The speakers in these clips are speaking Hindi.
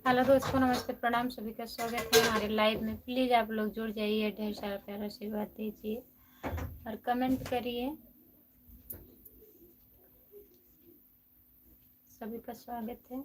हेलो दोस्तों, नमस्ते, प्रणाम, सभी का स्वागत है हमारे लाइव में। प्लीज़ आप लोग जुड़ जाइए, ढेर सारा प्यारा आशीर्वाद दीजिए और कमेंट करिए। सभी का स्वागत है।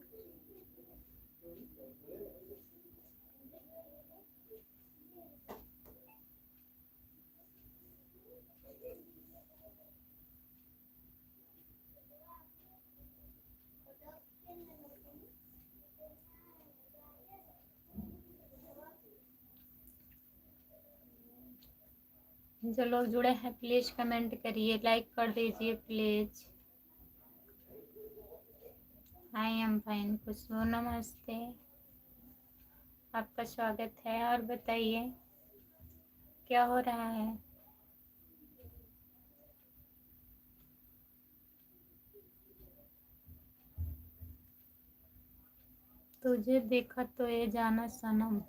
जो लोग जुड़े हैं प्लीज़ कमेंट करिए, लाइक कर दीजिए प्लीज़। आई एम फाइन खुशबू, नमस्ते, आपका स्वागत है। और बताइए क्या हो रहा है। तुझे देखा तो ये जाना सनम।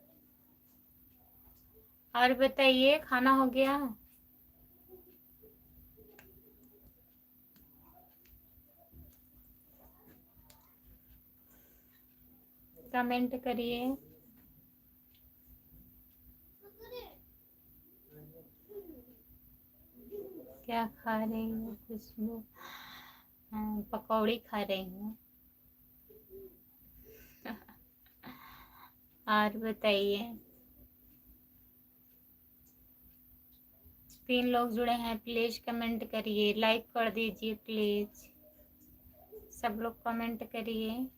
और बताइए खाना हो गया। कमेंट करिए। क्या खा रही हो खुशबू? पकौड़ी खा रही हूँ। और बताइए। 3 लोग जुड़े हैं, प्लीज कमेंट करिए, लाइक कर दीजिए प्लीज। सब लोग कमेंट करिए।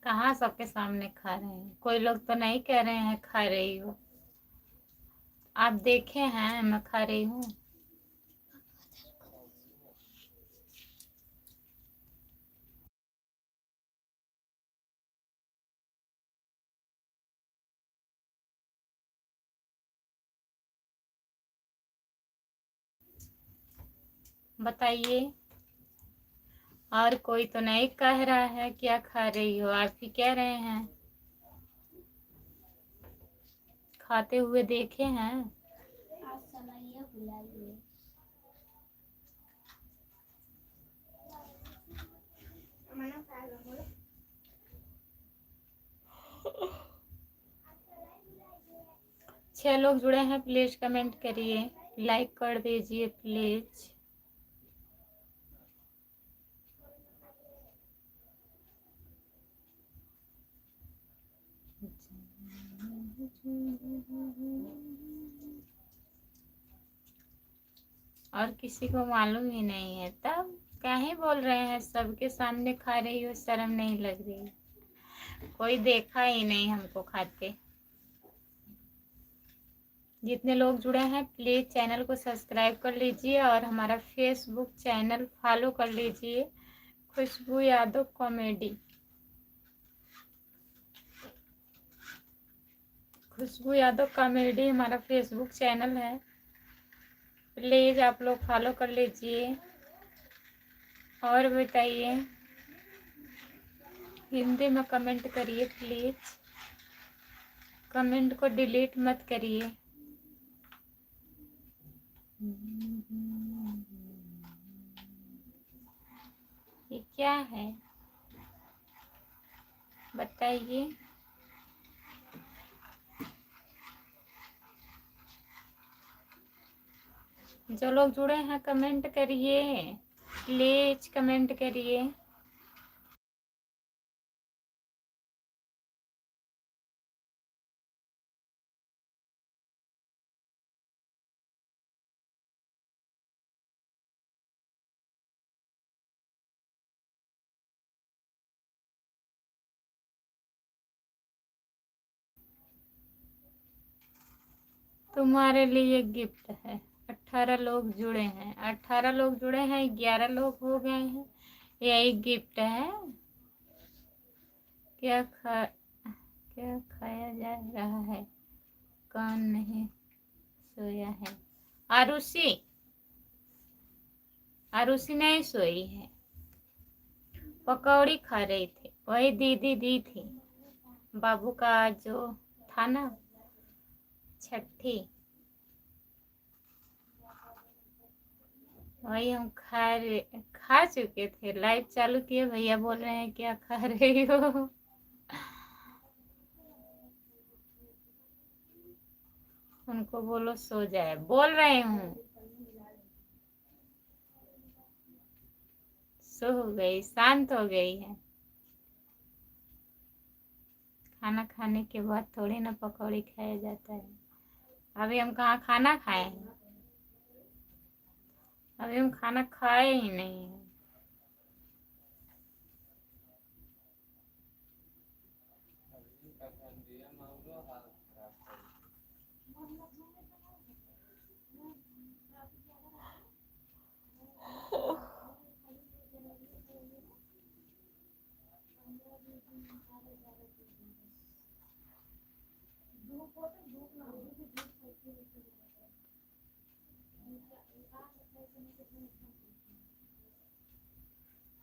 कहाँ सबके सामने खा रहे हैं? कोई लोग तो नहीं कह रहे हैं खा रही हो। आप देखे हैं मैं खा रही हूँ? बताइए। और कोई तो नहीं कह रहा है क्या खा रही हो, आप ही कह रहे हैं। खाते हुए देखे हैं। छह लोग जुड़े हैं, प्लीज कमेंट करिए, लाइक कर दीजिए प्लीज। और किसी को मालूम ही नहीं है, तब काहे बोल रहे हैं सबके सामने खा रही हो, शर्म नहीं लग रही? कोई देखा ही नहीं हमको खाते। जितने लोग जुड़े हैं प्लीज चैनल को सब्सक्राइब कर लीजिए और हमारा फेसबुक चैनल फॉलो कर लीजिए, खुशबू यादव कॉमेडी। खुशबू यादव कॉमेडी हमारा फेसबुक चैनल है, प्लीज आप लोग फॉलो कर लीजिए। और बताइए, हिंदी में कमेंट करिए प्लीज, कमेंट को डिलीट मत करिए। ये क्या है बताइए। जो लोग जुड़े हैं कमेंट करिए, प्लीज कमेंट करिए। तुम्हारे लिए गिफ्ट है। 18 लोग जुड़े हैं, 18 लोग जुड़े हैं, 11 लोग हो गए हैं, यही गिफ्ट है। क्या खाया जा रहा है? कौन नहीं सोया है? आरुषि, और उसी नहीं सोई है, पकौड़ी खा रही थी, वही दीदी दी थी। बाबू का जो था ना छठी, वही हम खा चुके थे। लाइव चालू किए, भैया बोल रहे हैं क्या खा रही हो। उनको बोलो सो जाए, बोल रही हूँ। सो हो गई, शांत हो गई है। खाना खाने के बाद थोड़ी ना पकौड़ी खाया जाता है। अभी हम कहाँ खाना खाए हैं, अभी हम खाना खाए ही नहीं है।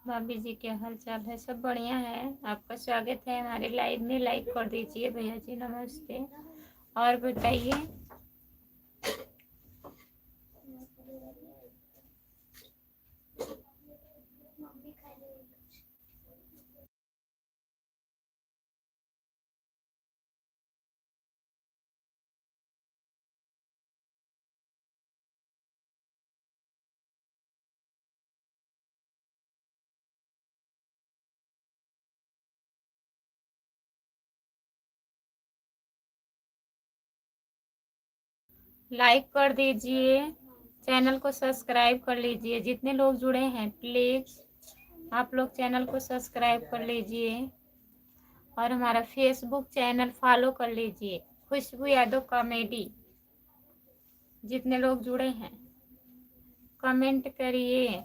भाभी जी क्या हाल चाल है? सब बढ़िया है। आपका स्वागत है हमारे लाइव में, लाइक कर दीजिए भैया जी, नमस्ते। और बताइए। लाइक कर दीजिए, चैनल को सब्सक्राइब कर लीजिए। जितने लोग जुड़े हैं प्लीज आप लोग चैनल को सब्सक्राइब कर लीजिए और हमारा फेसबुक चैनल फॉलो कर लीजिए, खुशबू यादव कॉमेडी। जितने लोग जुड़े हैं कमेंट करिए।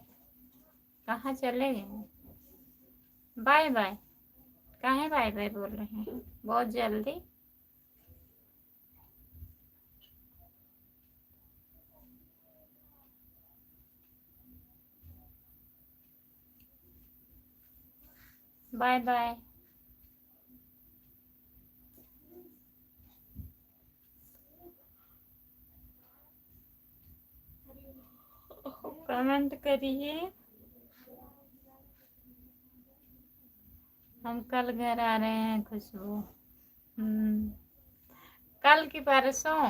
कहाँ चले गए? Bye bye. काहे बाय बाय बोल रहे हैं बहुत जल्दी? Bye bye. कमेंट करिए। हम कल घर आ रहे हैं खुशबू। कल की परसों।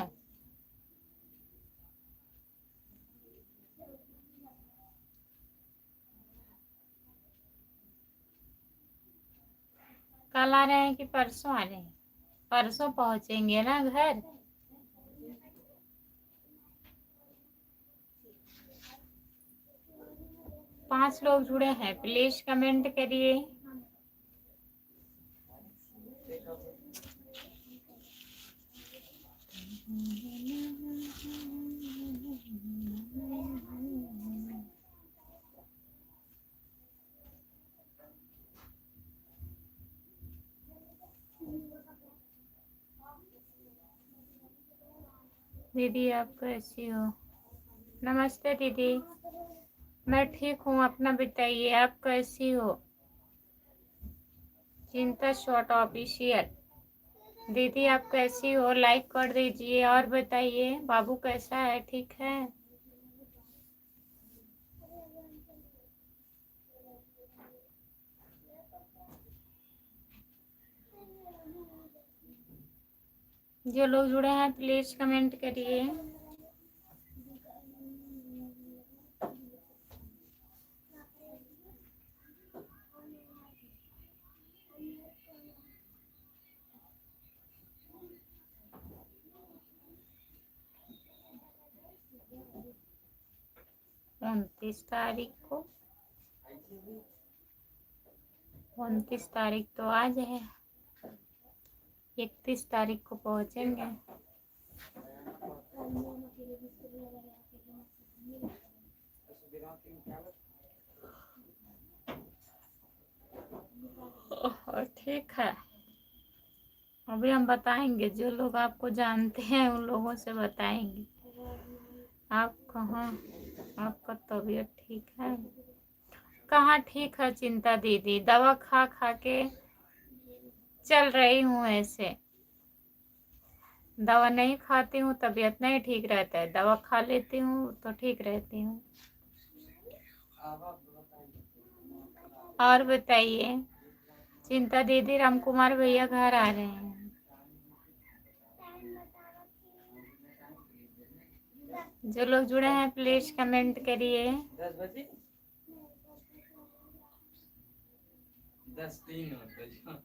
कल आ रहे हैं कि परसों आ रहे हैं? परसों पहुंचेंगे ना घर। पांच लोग जुड़े हैं, प्लीज कमेंट करिए। दीदी आप कैसी हो? नमस्ते दीदी, मैं ठीक हूँ, अपना बताइए आप कैसी हो? चिंता शॉर्ट ऑफिशियल। दीदी आप कैसी हो? लाइक कर दीजिए और बताइए बाबू कैसा है, ठीक है? जो लोग जुड़े हैं प्लीज कमेंट करिए। उनतीस तारीख को, 29 तारीख तो आज है, 31 तारीख को पहुंचेंगे। ठीक है, अभी हम बताएंगे। जो लोग आपको जानते हैं उन लोगों से बताएंगे। आप कहाँ आपका तबीयत ठीक है? कहाँ ठीक है चिंता दीदी, दवा खा खा के चल रही हूँ ऐसे। दवा नहीं खाती हूँ तबीयत नहीं ठीक रहता है, दवा खा लेती हूँ तो ठीक रहती हूँ। और बताइए चिंता दीदी, राम कुमार भैया घर आ रहे हैं। जो लोग जुड़े हैं प्लीज कमेंट करिए। 10 बजे 10:03 बजे।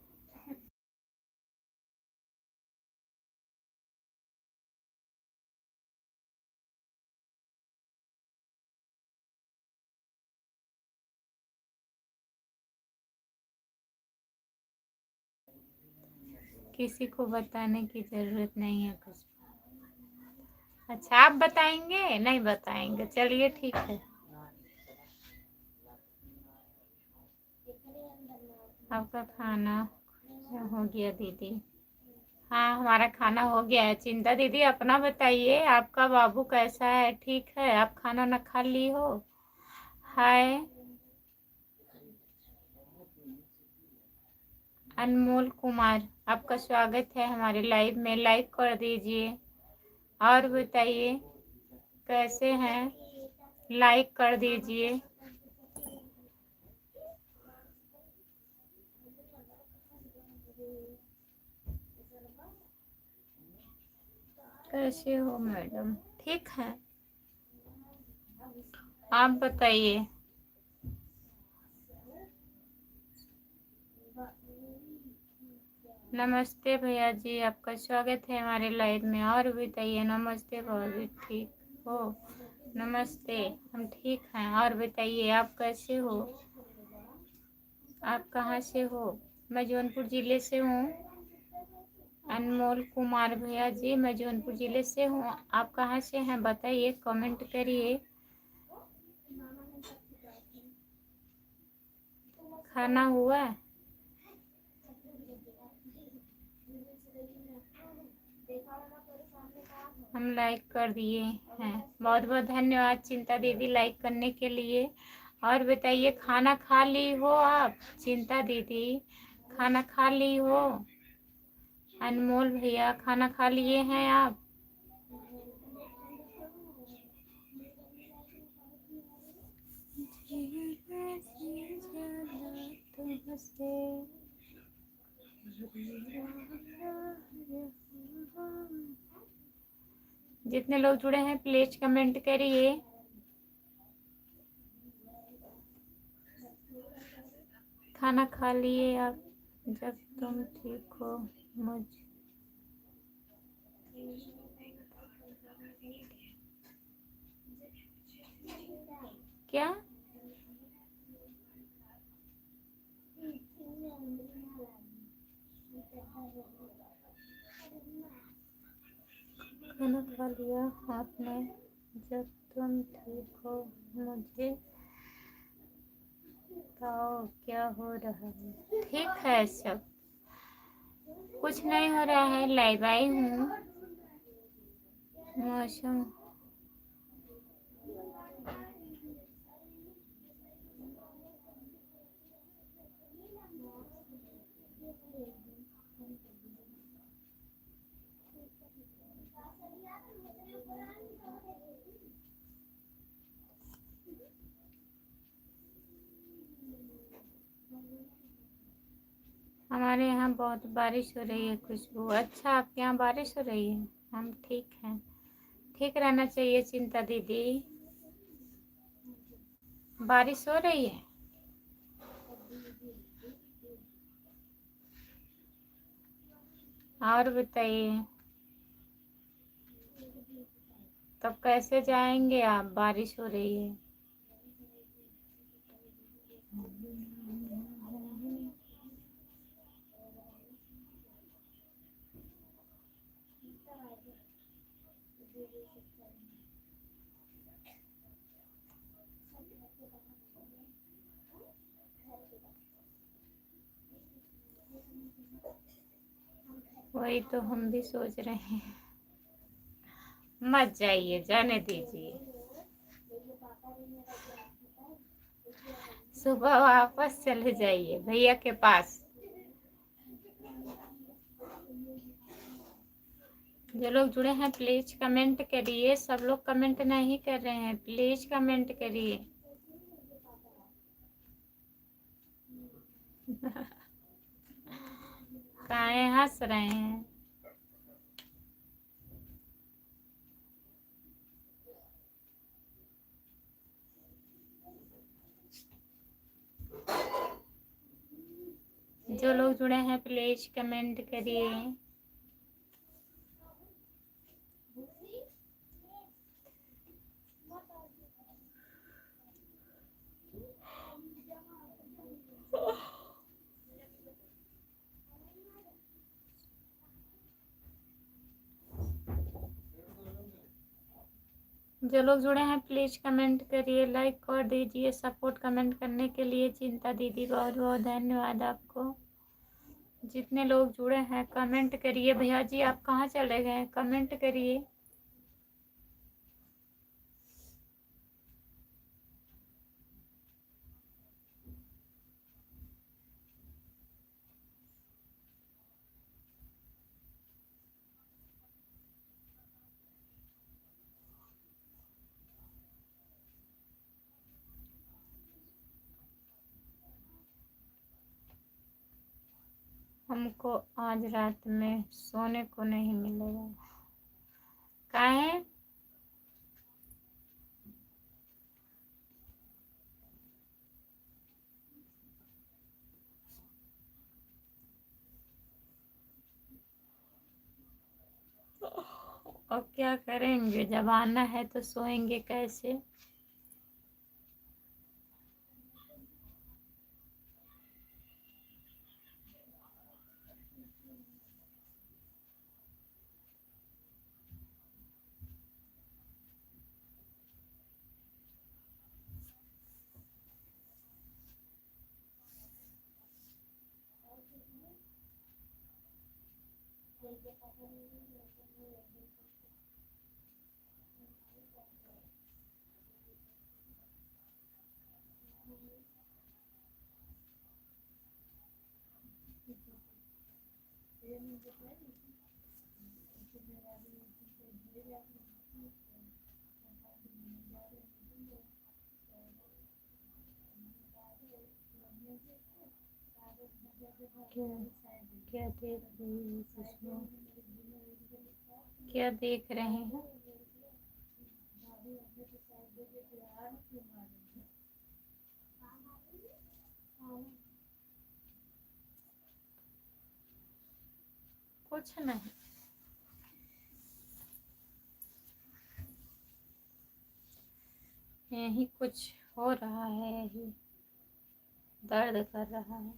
किसी को बताने की जरूरत नहीं है कुछ। अच्छा आप बताएंगे? नहीं बताएंगे, चलिए ठीक है। आपका खाना हो गया दीदी? हाँ हमारा खाना हो गया है। चिंता दीदी अपना बताइए, आपका बाबू कैसा है? ठीक है? आप खाना न खा ली हो? हाय अनमोल कुमार, आपका स्वागत है हमारे लाइव में, लाइक कर दीजिए। और बताइए कैसे हैं, लाइक कर दीजिए। कैसे हो मैडम? ठीक है, आप बताइए। नमस्ते भैया जी, आपका स्वागत है हमारे लाइव में। और बताइए। नमस्ते भाभी, ठीक हो? नमस्ते, हम ठीक हैं। और बताइए आप कैसे हो? आप कहाँ से हो? मैं जौनपुर जिले से हूँ। अनमोल कुमार भैया जी, मैं जौनपुर जिले से हूँ। आप कहाँ से हैं बताइए, कमेंट करिए। खाना हुआ? हम लाइक कर दिए हैं, बहुत बहुत धन्यवाद चिंता दीदी लाइक करने के लिए। और बताइए खाना खा ली हो आप? चिंता दीदी खाना खा ली हो? अनमोल भैया खाना खा लिए हैं आप? जितने लोग जुड़े हैं प्लीज कमेंट करिए। खाना खा लिए आप? जब तुम ठीक हो मुझ क्या खाना खा लिया आपने? जब तुम ठीक हो मुझे बताओ क्या हो रहा है? ठीक है सब कुछ नहीं हो रहा है, लाइव आई हूँ। मौसम हमारे यहाँ बहुत बारिश हो रही है खुशबू। अच्छा आपके यहाँ बारिश हो रही है? हम ठीक हैं, ठीक रहना चाहिए चिंता दीदी। बारिश हो रही है? और बताइए तब कैसे जाएंगे आप? बारिश हो रही है। वही तो हम भी सोच रहे हैं। मत जाइए, जाने दीजिए। सुबह वापस चले जाइए भैया के पास। जो लोग जुड़े हैं प्लीज कमेंट करिए। सब लोग कमेंट नहीं कर रहे हैं, प्लीज कमेंट करिए। काहे हंस रहे हैं? जो लोग जुड़े हैं प्लीज कमेंट करिए। जो लोग जुड़े हैं प्लीज कमेंट करिए, लाइक कर दीजिए। सपोर्ट कमेंट करने के लिए चिंता दीदी बहुत बहुत धन्यवाद आपको। जितने लोग जुड़े हैं कमेंट करिए। भैया जी आप कहाँ चले गए? कमेंट करिए। हमको आज रात में सोने को नहीं मिलेगा। काहे? और क्या करेंगे? जब आना है तो सोएंगे कैसे? क्या देख रही है सुषमा? क्या देख रहे हैं? कुछ नहीं। यही कुछ हो रहा है, यही दर्द कर रहा है।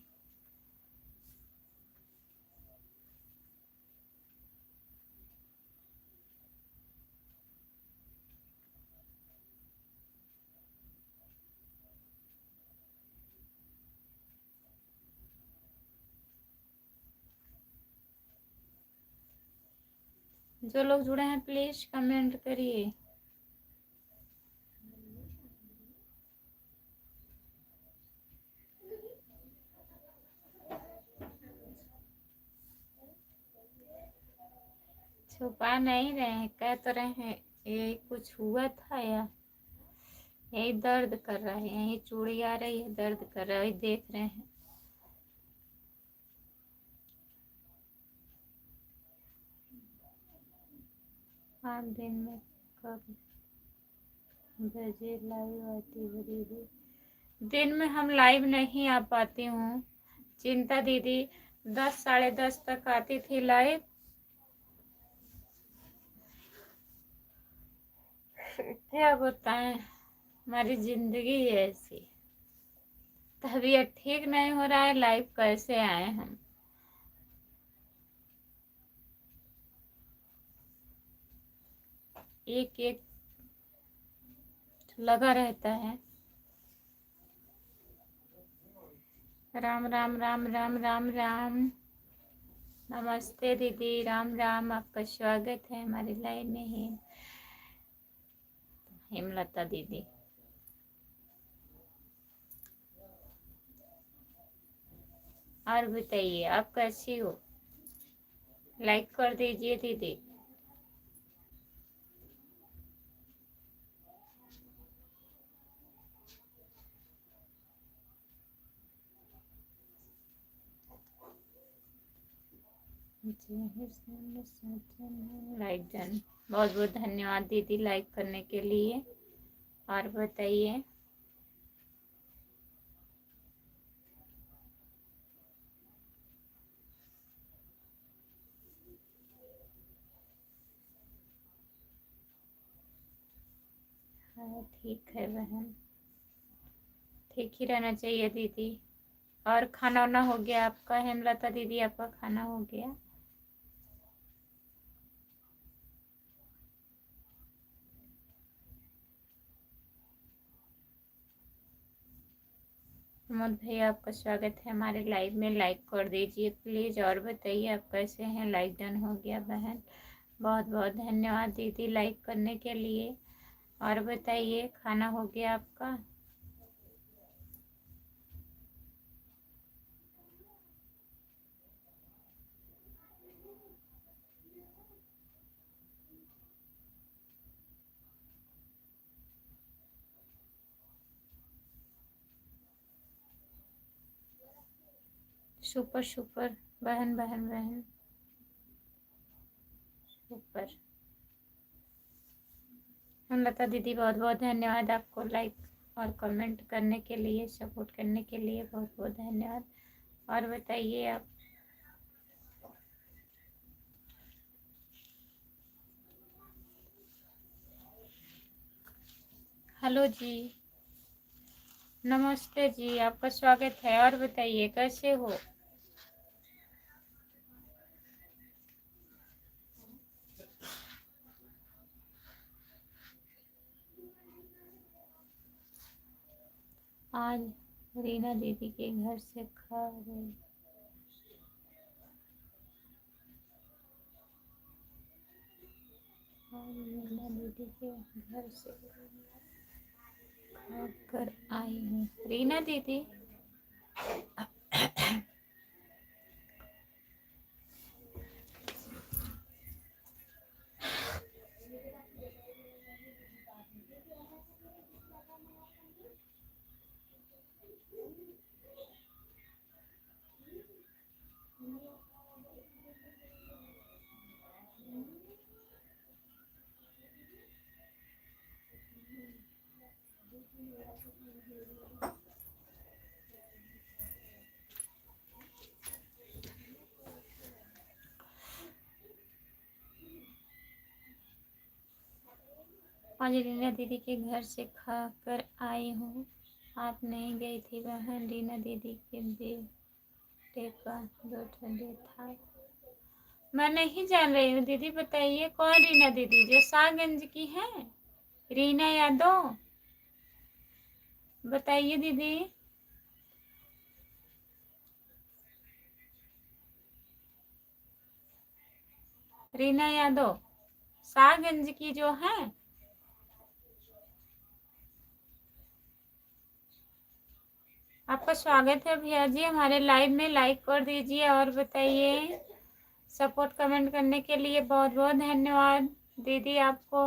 जो लोग जुड़े हैं प्लीज कमेंट करिए। छुपा नहीं रहे हैं, कह तो रहे हैं यही कुछ हुआ था या यही दर्द कर रहा है। यही चूड़ी आ रही है, दर्द कर रहा है, देख रहे हैं। हाँ दिन में कब बजे लाइव आती है दीदी? दिन में हम लाइव नहीं आ पाती हूँ। चिंता दीदी 10 साढ़े 10 तक आती थी लाइव। क्या बताएं, हमारी जिंदगी है ऐसी। तबीयत ठीक नहीं हो रहा है, लाइव कैसे आए हम? एक एक लगा रहता है। राम राम राम राम राम राम। नमस्ते दीदी, राम राम। आपका स्वागत है हमारी लाइन में। हेमलता दीदी और बताइए आप कैसी हो? लाइक कर दीजिए दीदी। Like done. बहुत बहुत धन्यवाद दीदी लाइक करने के लिए। और बताइए। हाँ ठीक है बहन, ठीक ही रहना चाहिए दीदी। और खाना वाना हो गया आपका? हेमलता दीदी आपका खाना हो गया? प्रमोद भैया आपका स्वागत है हमारे लाइव में। लाइक कर दीजिए प्लीज। और बताइए आप कैसे हैं? लाइक डन हो गया बहन। बहुत बहुत धन्यवाद दीदी लाइक करने के लिए। और बताइए खाना हो गया आपका? सुपर सुपर बहन बहन बहन सुपर। हेमलता दीदी बहुत बहुत धन्यवाद आपको लाइक और कमेंट करने के लिए, सपोर्ट करने के लिए बहुत बहुत धन्यवाद। और बताइए आप। हेलो जी, नमस्ते जी, आपका स्वागत है। और बताइए कैसे हो? आज रीना दीदी के घर से खा रहे। आज रीना दीदी के घर से खा कर आई हूँ। रीना दीदी आज रीना दीदी के घर से खा कर आई हूँ। आप नहीं गई थी बहन? रीना दीदी के बेटे का बर्थडे था। मैं नहीं जान रही हूँ दीदी, बताइए कौन रीना दीदी? जो शाहगंज की है, रीना यादव? बताइए दीदी। रीना यादव शाहगंज की जो है? आपका स्वागत है भैया जी हमारे लाइव में। लाइक कर दीजिए और बताइए। सपोर्ट कमेंट करने के लिए बहुत बहुत धन्यवाद दीदी आपको।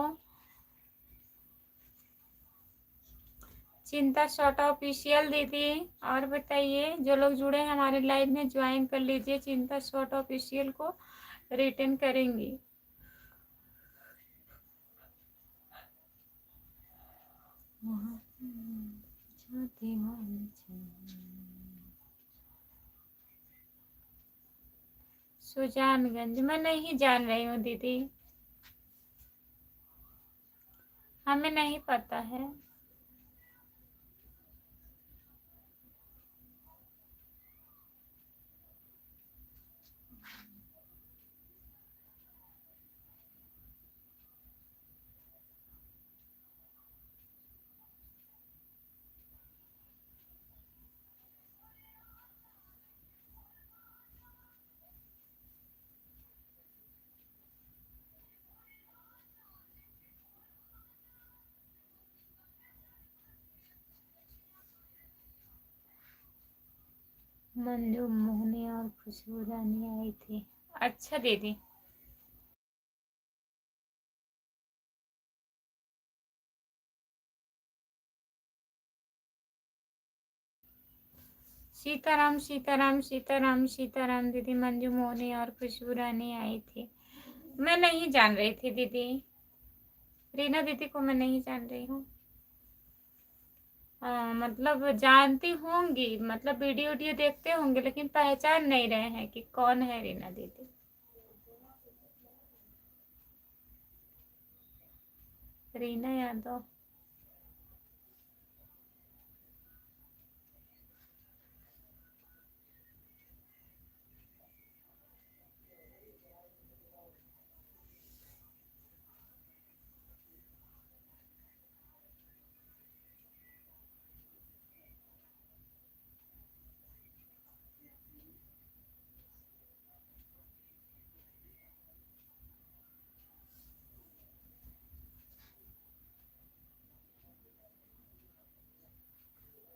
चिंता शॉर्ट ऑफिशियल दीदी। और बताइए जो लोग जुड़े हैं हमारे लाइव में ज्वाइन कर लीजिए। चिंता शॉर्ट ऑफिशियल को रिटर्न करेंगी। सुजानगंज मैं नहीं जान रही हूँ दीदी, हमें नहीं पता है। मंजू मोहनी और खुशबू रानी आई थी। अच्छा दीदी। सीताराम सीताराम सीताराम सीताराम दीदी, मंजू मोहनी और खुशबू रानी आई थी। मैं नहीं जान रही थी दीदी, रीना दीदी को मैं नहीं जान रही हूँ। मतलब जानती होंगी, मतलब वीडियो वीडियो देखते होंगे, लेकिन पहचान नहीं रहे हैं कि कौन है रीना दीदी। रीना यादव।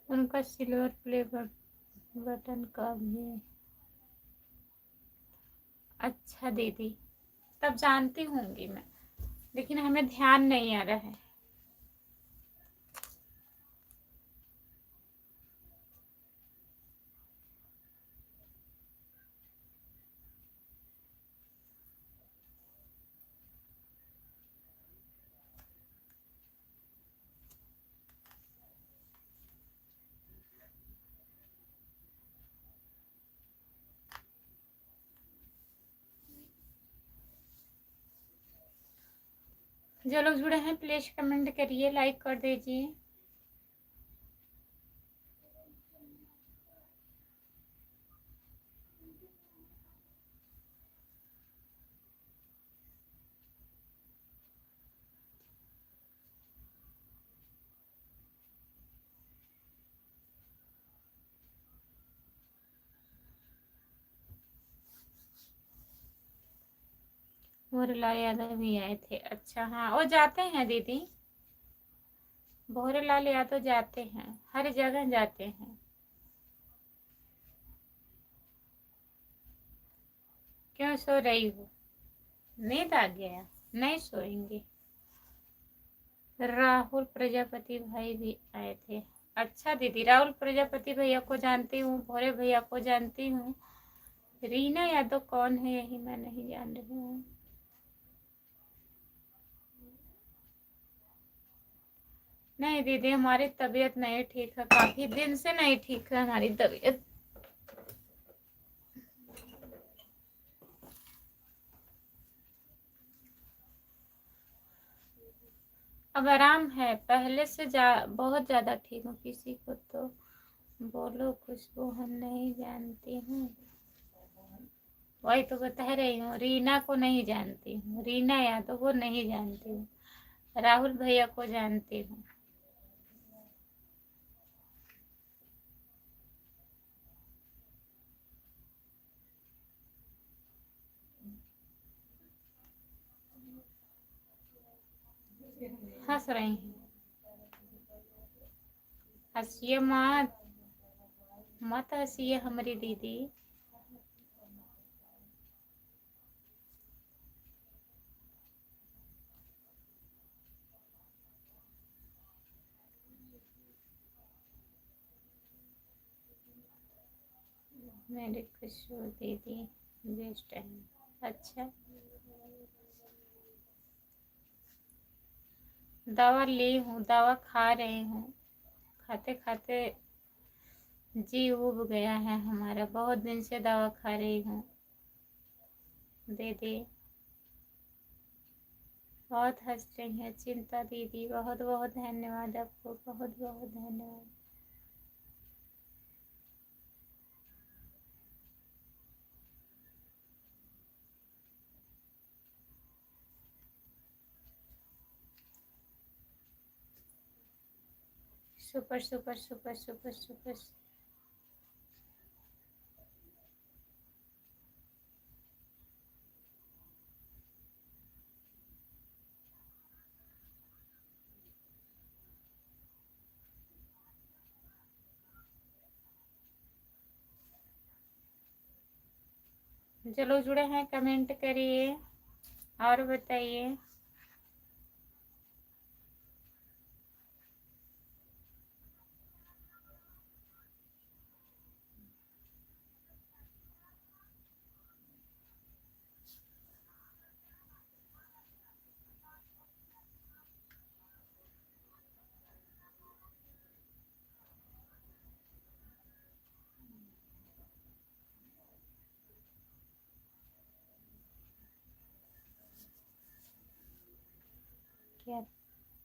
उनका सिल्वर प्ले बटन का भी। अच्छा दीदी, तब जानती होंगी मैं, लेकिन हमें ध्यान नहीं आ रहा है। जो लोग जुड़े हैं प्लीज कमेंट करिए, लाइक कर दीजिए। भोरेलाल यादव भी आए थे। अच्छा हाँ, वो जाते हैं दीदी, भोरेलाल यादव जाते हैं, हर जगह जाते हैं। क्यों सो रही हो? नींद आ गया? नहीं सोएंगे। राहुल प्रजापति भाई भी आए थे। अच्छा दीदी, राहुल प्रजापति भैया को जानती हूँ, भोरे भैया को जानती हूँ। रीना यादव कौन है यही मैं नहीं जान रही हूँ। नहीं दीदी, हमारी तबीयत नहीं ठीक है, काफी दिन से नहीं ठीक है हमारी तबीयत। अब आराम है, पहले से बहुत ज्यादा ठीक हूँ। किसी को तो बोलो खुशबू हम नहीं जानती हूँ। वही तो बता रही हूँ, रीना को नहीं जानती हूँ, रीना यादव को नहीं जानती हूँ, राहुल भैया को जानती हूँ। हंस रही हैं? हंसिए मत, मत हंसिए हमारी दीदी। मेरी खुशबू दीदी बेस्ट है। अच्छा, दवा ली हूँ, दवा खा रही हूँ, खाते खाते जी उब गया है हमारा, बहुत दिन से दवा खा रही हूँ दीदी। बहुत हंस रही है चिंता दीदी, बहुत बहुत धन्यवाद आपको, बहुत बहुत धन्यवाद। Super super super super super. जो लोग जुड़े हैं कमेंट करिए और बताइए। क्या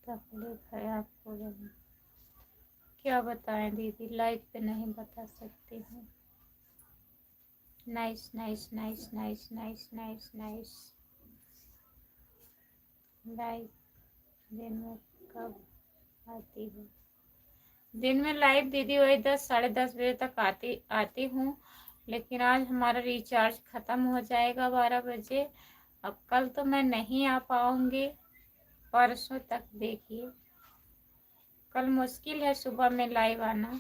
तकलीफ है आपको? क्या बताएं दीदी, लाइव पे नहीं बता सकती हूँ। Nice nice nice nice nice nice nice. Live दिन में कब आती हूँ? दिन में लाइव दीदी वही 10 साढ़े 10 बजे तक आती हूँ, लेकिन आज हमारा रिचार्ज ख़त्म हो जाएगा 12 बजे। अब कल तो मैं नहीं आ पाऊँगी, परसों तक देखिए। कल मुश्किल है सुबह में लाइव आना।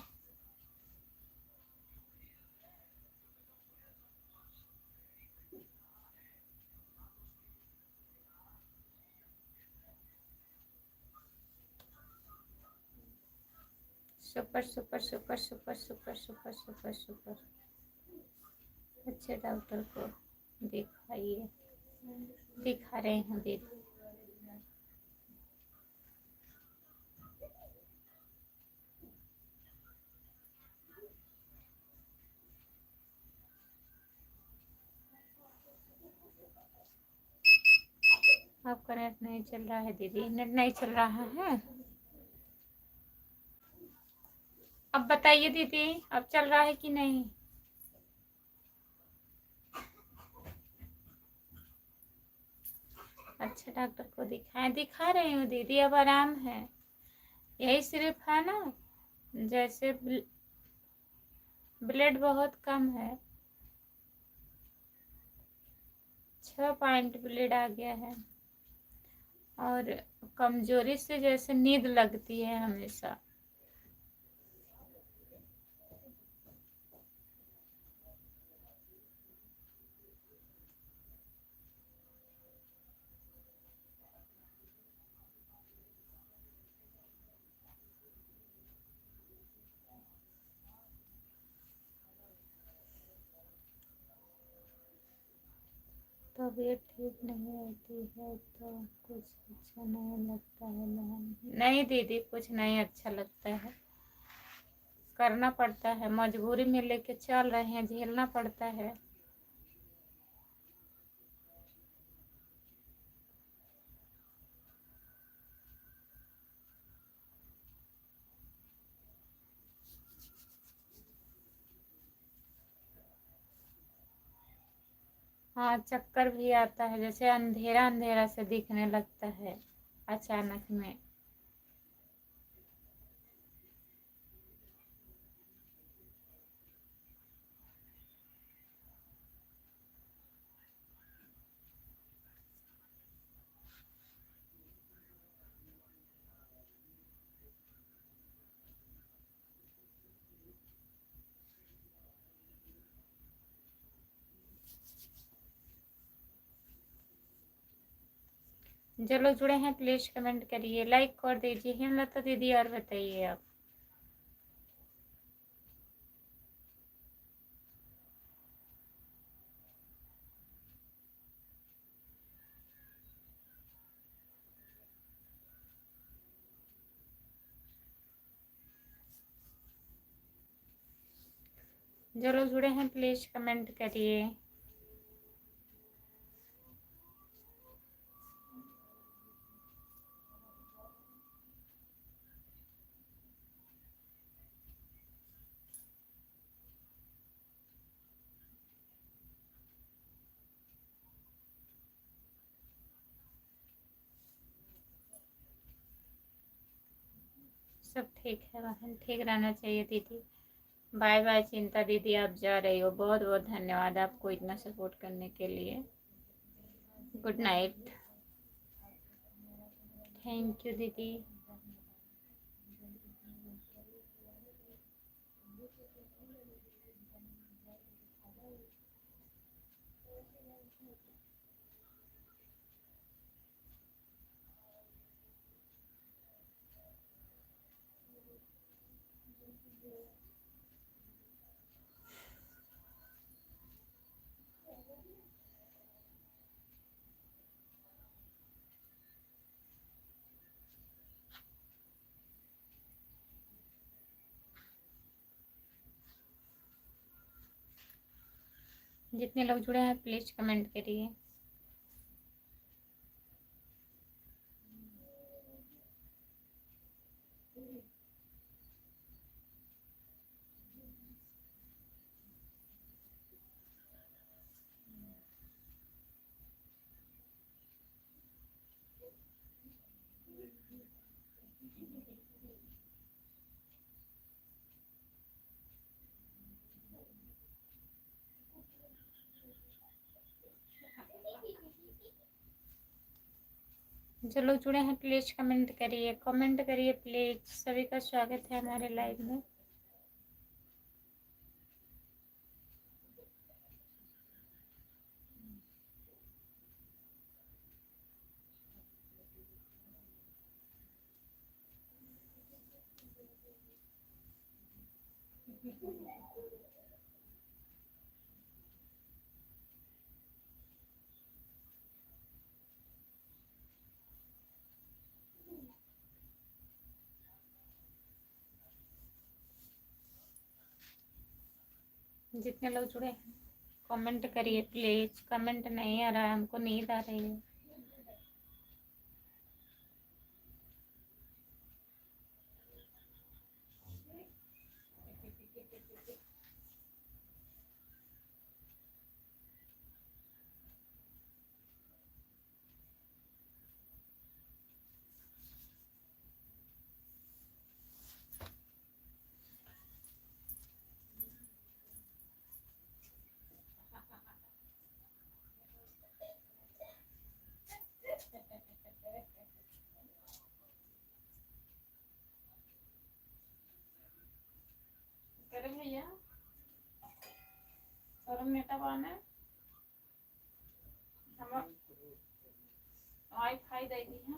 Super super super super super super super super. अच्छे डॉक्टर को दिखाइए। दिखा रहे हैं दीदी। आपका नेट नहीं चल रहा है दीदी? नेट नहीं चल रहा है? अब बताइए दीदी, अब चल रहा है कि नहीं? अच्छा डॉक्टर को दिखाएं। दिखा रही हूँ दीदी, अब आराम है। यही सिर्फ है ना, जैसे ब्लड बहुत कम है। 6 पॉइंट ब्लड आ गया है, और कमजोरी से जैसे नींद लगती है हमेशा। तबीयत ठीक नहीं रहती है तो कुछ अच्छा नहीं लगता है बहन? नहीं दीदी, कुछ नहीं अच्छा लगता है। करना पड़ता है, मजबूरी में लेके चल रहे हैं, झेलना पड़ता है। हाँ, चक्कर भी आता है, जैसे अंधेरा अंधेरा से दिखने लगता है अचानक में। जो लोग जुड़े हैं प्लीज कमेंट करिए, लाइक कर दीजिए। हेमलता दीदी और बताइए आप। जो लोग जुड़े हैं प्लीज कमेंट करिए। सब ठीक है बहन, ठीक रहना चाहिए दीदी। बाय बाय चिंता दीदी, आप जा रही हो, बहुत बहुत धन्यवाद आपको इतना सपोर्ट करने के लिए। Good night. थैंक यू दीदी। जितने लोग जुड़े हैं प्लीज कमेंट करिए। जो लोग जुड़े हैं प्लीज कमेंट करिए, कमेंट करिए प्लीज। सभी का स्वागत है हमारे लाइव में। जितने लोग जुड़े हैं कमेंट करिए प्लीज। कमेंट नहीं आ रहा है, हमको नींद आ रही है। करे भैया और नेता बन है हम वाईफाई दे दी है।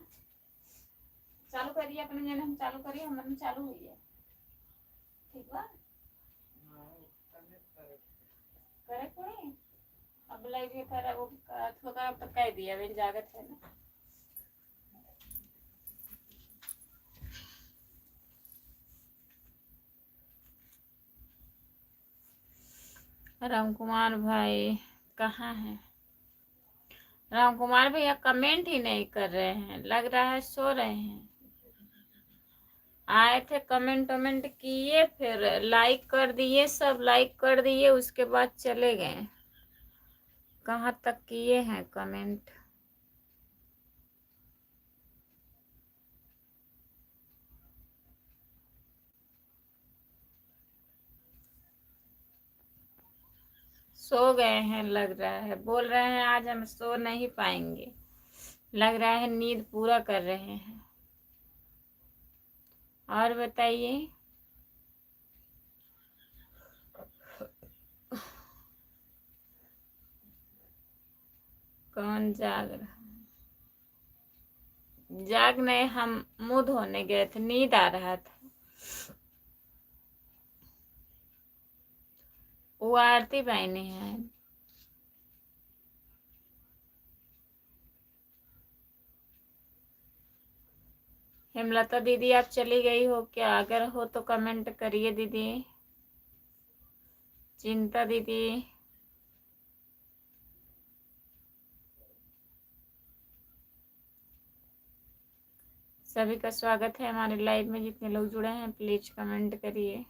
चालू करिए अपने जने, हम चालू करिए, हमारे चालू हुई है। ठीक बा करे कोई अब लगे कर वो थोड़ा अब कह दिया वे जागत है ना। राम कुमार भाई कहाँ है? राम कुमार भैया कमेंट ही नहीं कर रहे हैं, लग रहा है सो रहे हैं। आए थे कमेंट वमेंट किए, फिर लाइक कर दिए, सब लाइक कर दिए, उसके बाद चले गए। कहाँ तक किए हैं कमेंट? सो गए हैं लग रहा है, बोल रहे हैं आज हम सो नहीं पाएंगे। लग रहा है नींद पूरा कर रहे हैं। और बताइए कौन जाग रहा? जाग नहीं, हम मुंह धोने गए थे, नींद आ रहा था। वो आरती भाई ने है। हेमलता दीदी आप चली गई हो क्या? अगर हो तो कमेंट करिए दीदी। चिंता दीदी सभी का स्वागत है हमारे लाइव में। जितने लोग जुड़े हैं प्लीज कमेंट करिए।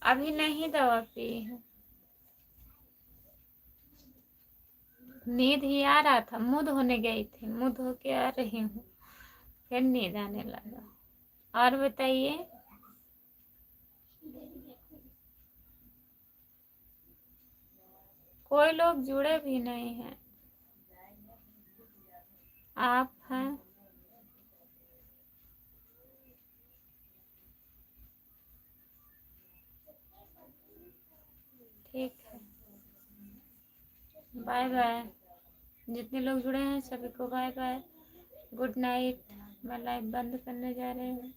अभी नहीं दवा पी है, नींद ही आ रहा था। मुंह धोने गई थी, मुंह धो के आ रही हूँ, फिर नींद आने लगा। और बताइए कोई लोग जुड़े भी नहीं हैं। आप हैं? ठीक है, बाय बाय। जितने लोग जुड़े हैं सभी को बाय बाय। Good night. मैं लाइव बंद करने जा रही हूँ।